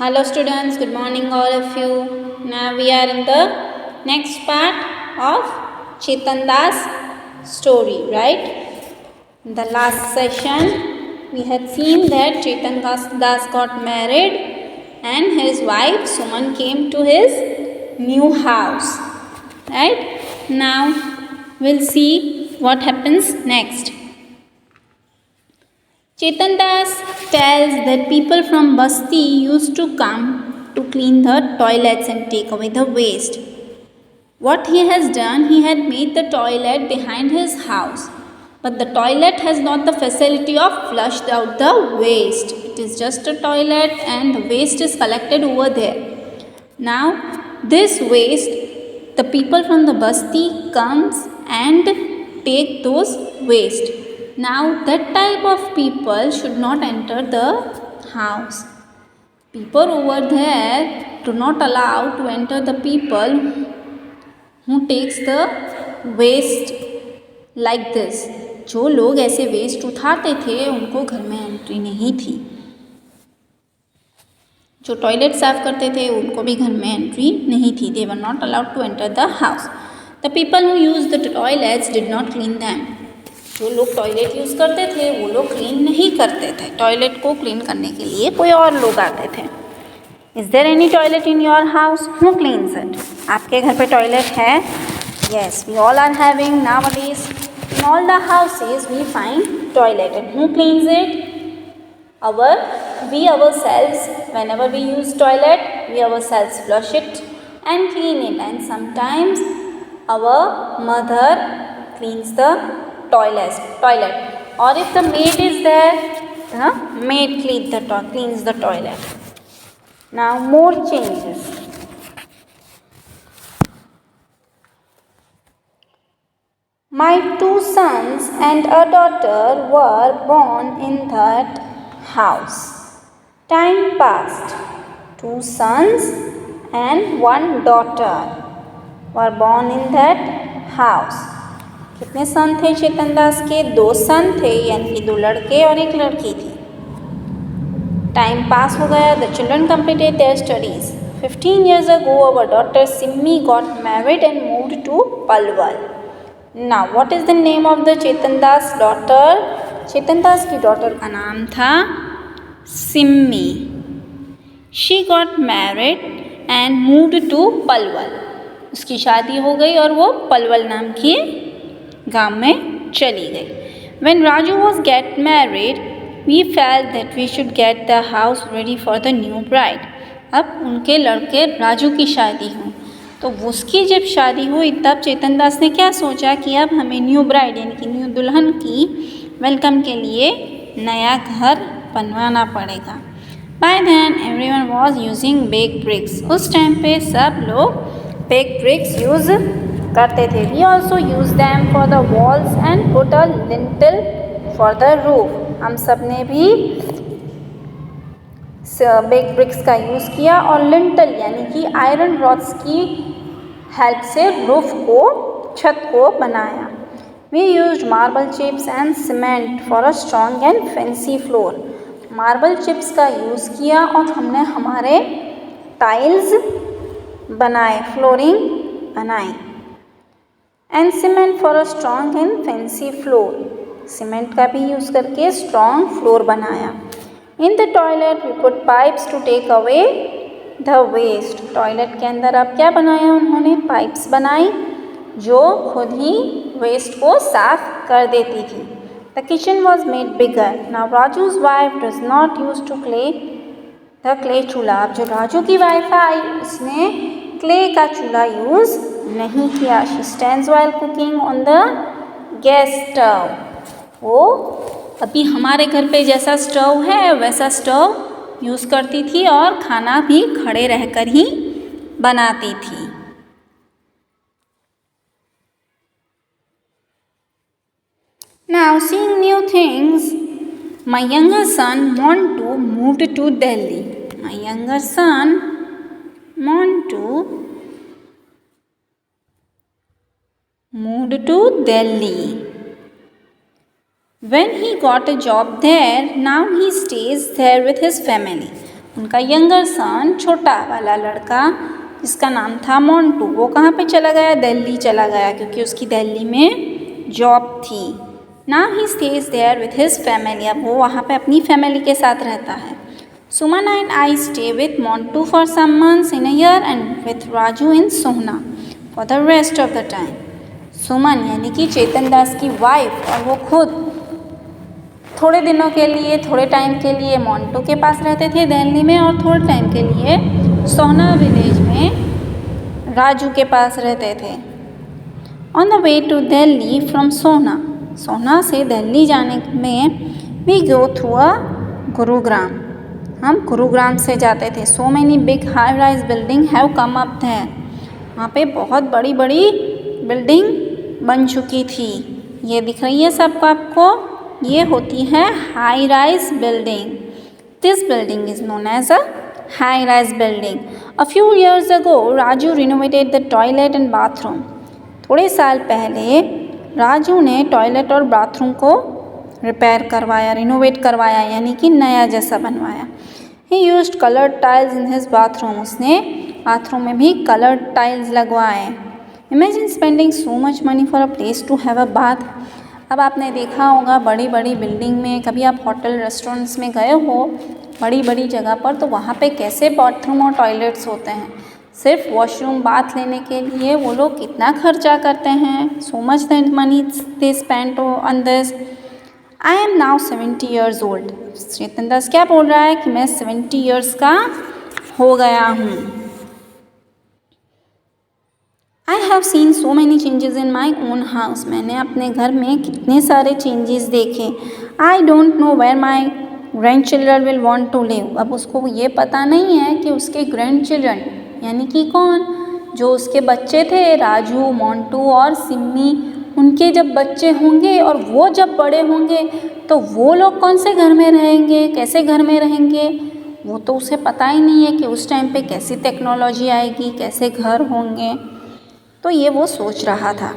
Hello students, good morning all of you. Now we are in the next part of Chetan Das story, right? In the last session we had seen that Chetan Das got married and his wife Suman came to his new house, right? Now we'll see what happens next. Chetan Das tells that people from Basti used to come to clean the toilets and take away the waste. What he has done, he had made the toilet behind his house. But the toilet has not the facility of flushed out the waste. It is just a toilet and the waste is collected over there. Now this waste, the people from the Basti comes and take those waste. Now that type of people should not enter the house. People over there do not allow to enter the people who takes the waste like this. जो लोग ऐसे waste उठाते थे उनको घर में entry नहीं थी. जो टॉयलेट साफ करते थे उनको भी घर में एंट्री नहीं थी. They were not allowed to enter the house. The people who used the toilets did not clean them. जो लोग टॉयलेट यूज़ करते थे वो लोग क्लीन नहीं करते थे. टॉयलेट को क्लीन करने के लिए कोई और लोग आते थे. Is there any toilet in your house? Who cleans it? आपके घर पे टॉयलेट है? Yes, we all are having nowadays. In all the houses we find toilet. And who cleans it? We ourselves, whenever we use toilet, we ourselves flush it and clean it. And sometimes our mother cleans the toilet. Or if the maid is there, the maid cleans the toilet. Now more changes. My 2 sons and a daughter were born in that house. Time passed. 2 sons and 1 daughter were born in that house. कितने सन थे चेतन दास के? 2 सन थे, यानी कि 2 लड़के और 1 लड़की थी. टाइम पास हो गया. The children completed their studies. 15 years ago our daughter Simmi got married and moved to Palwal. Now what is the name of the Chetan Das daughter? Chetan Das की डॉटर का नाम था Simmi. She got married and moved to Palwal. उसकी शादी हो गई और वो पलवल नाम के गांव में चली गई. When Raju was get married we felt that we should get the house ready for the new bride. अब उनके लड़के राजू की शादी हो तो उसकी जब शादी हुई तब चेतन दास ने क्या सोचा कि अब हमें न्यू ब्राइड यानी कि न्यू दुल्हन की वेलकम के लिए नया घर बनवाना पड़ेगा. By then everyone was using bake bricks. उस टाइम पे सब लोग बेक ब्रिक्स यूज़ करते थे. We also use them for the walls and put a lintel for the roof. हम सब ने भी बेक ब्रिक्स का यूज़ किया और लिंटल यानी कि आयरन रॉड्स की हेल्प से रूफ को, छत को बनाया. We used marble chips and cement for a strong and fancy floor. Marble chips का यूज़ किया और हमने हमारे टाइल्स बनाए, फ्लोरिंग बनाई. And cement for a strong and fancy floor. Cement का भी यूज़ करके स्ट्रॉन्ग फ्लोर बनाया. In the toilet we put pipes to take away the waste. Toilet के अंदर अब क्या बनाया उन्होंने? पाइप्स बनाई जो खुद ही वेस्ट को साफ कर देती थी. The kitchen was made bigger. Now Raju's wife does not use to the clay chulha. अब जो राजू की वाइफ आई उसने क्ले का चूल्हा यूज़ नहीं किया. She stands while cooking on the gas stove. वो अभी हमारे घर पे जैसा स्टव है वैसा स्टव यूज़ करती थी और खाना भी खड़े रहकर ही बनाती थी. Now seeing new things, my younger son Montu moved to Delhi. My younger son Montu moved to Delhi. When he got a job there, now he stays there with his family. उनका younger सन, छोटा वाला लड़का जिसका नाम था मोंटू, वो कहाँ पे चला गया? दिल्ली चला गया, क्योंकि उसकी दिल्ली में जॉब थी। Now he stays there with his family, अब वो वहाँ पे अपनी फैमिली के साथ रहता है। Suman and I stay with Montu for some months in a year and with Raju in Sohna for the rest of the time. Suman यानी कि चेतन दास की वाइफ और वो खुद थोड़े दिनों के लिए, थोड़े टाइम के लिए मोंटू के पास रहते थे दिल्ली में, और थोड़े टाइम के लिए सोहना विलेज में राजू के पास रहते थे। On the way to Delhi from Sohna, Sohna से दिल्ली जाने में we go through a Gurugram, हम गुरुग्राम से जाते थे। So many big high rise building have come up there, वहाँ पे बहुत बड़ी बड़ी बिल्डिंग बन चुकी थी। ये दिख रही है सबको आपको, ये होती है high rise building. This building is known as a high rise building. A few years ago Raju renovated the toilet and bathroom, थोड़े साल पहले राजू ने टॉयलेट और बाथरूम को रिपेयर करवाया, रिनोवेट करवाया, यानी कि नया जैसा बनवाया। He used coloured tiles in his bathroom, उसने बाथरूम में भी कलर्ड टाइल्स लगवाए। Imagine spending so much money for a place to have a bath. अब आपने देखा होगा बड़ी बड़ी बिल्डिंग में, कभी आप होटल रेस्टोरेंट्स में गए हो बड़ी बड़ी जगह पर, तो वहाँ पे कैसे बाथरूम और टॉयलेट्स होते हैं। सिर्फ वॉशरूम बाथ लेने के लिए वो लोग कितना खर्चा करते हैं। So much that money they spend on this. I am now 70 years old, चेतन दास क्या बोल रहा है कि मैं 70 years का हो गया हूँ। I have seen so many changes in my own house, मैंने अपने घर में कितने सारे चेंजेस देखे। I don't know where my grandchildren will want to live, अब उसको ये पता नहीं है कि उसके ग्रैंड चिल्ड्रन यानी कि कौन, जो उसके बच्चे थे राजू, मोंटू और सिम्मी, उनके जब बच्चे होंगे और वो जब बड़े होंगे तो वो लोग कौन से घर में रहेंगे, कैसे घर में रहेंगे, वो तो उसे पता ही नहीं है कि उस टाइम पे कैसी टेक्नोलॉजी आएगी, कैसे घर होंगे। तो ये वो सोच रहा था।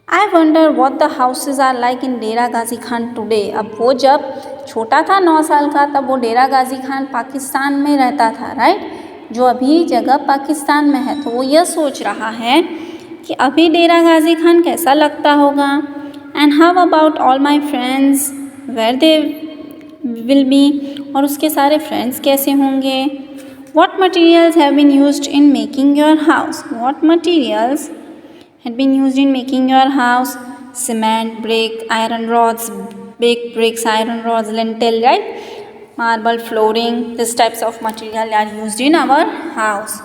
I wonder what the houses are like in Dera Ghazi Khan today, अब वो जब छोटा था 9 साल का, तब वो डेरा गाजी खान पाकिस्तान में रहता था, राइट, जो अभी जगह पाकिस्तान में है। तो वो यह सोच रहा है कि अभी डेरा गाजी खान कैसा लगता होगा। And how about all my friends where they will be, और उसके सारे फ्रेंड्स कैसे होंगे। What materials have been used in making your house? What materials had been used in making your house? Cement, brick, iron rods, big bricks, iron rods, lintel, right? Marble, flooring, these types of material are used in our house.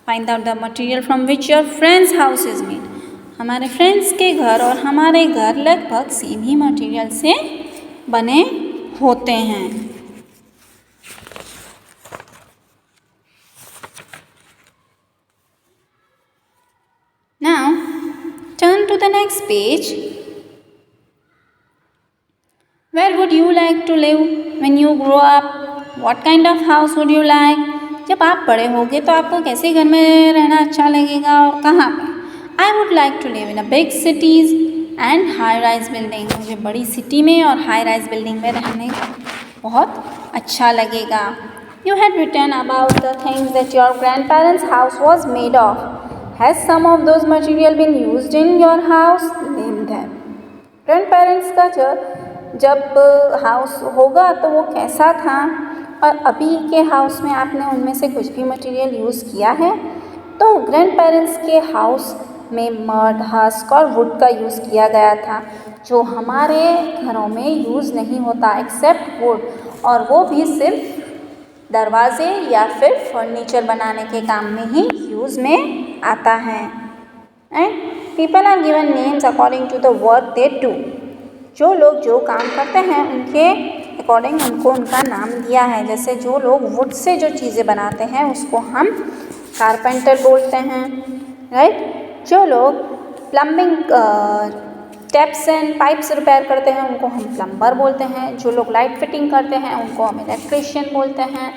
Find out the material from which your friend's house is made. हमारे friends के घर और हमारे घर लगभग same ही material से बने होते हैं। Now, turn to the next page. Where would you like to live when you grow up? What kind of house would you like? जब आप बड़े होगे तो आपको कैसे घर में रहना अच्छा लगेगा और कहाँ पे? I would like to live in a big cities and high-rise building. मुझे बड़ी सिटी में और high-rise building में रहने बहुत अच्छा लगेगा. You had written about the things that your grandparents' house was made of. Has some of those material been used in your house? Name them. Grandparents का जब हाउस होगा तो वो कैसा था, और अभी के हाउस में आपने उनमें से कुछ भी मटेरियल यूज़ किया है। तो ग्रैंडपेरेंट्स के हाउस में मड, हस्क और वुड का यूज़ किया गया था, जो हमारे घरों में यूज़ नहीं होता एक्सेप्ट वुड, और वो भी सिर्फ दरवाजे या फिर फर्नीचर बनाने के काम में ही यूज़ में आता है। And people are given names according to the work they do, जो लोग जो काम करते हैं उनके अकॉर्डिंग उनको उनका नाम दिया है। जैसे जो लोग वुड से जो चीज़ें बनाते हैं उसको हम कारपेंटर बोलते हैं, राइट। जो लोग plumbing taps and pipes repair करते हैं उनको हम प्लम्बर बोलते हैं। जो लोग लाइट फिटिंग करते हैं उनको हम इलेक्ट्रिशियन बोलते हैं,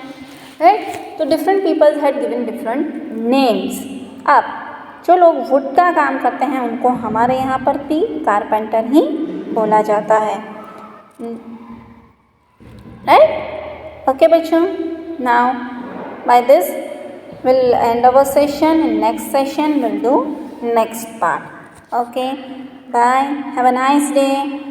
राइट। तो different peoples had given different names. अब जो लोग वुड का काम करते हैं उनको हमारे यहाँ पर भी कारपेंटर ही बोला जाता है, राइट। ओके बच्चों, now By this, we'll end our session. In next session, we'll do next part. Okay. Bye. Have a nice day.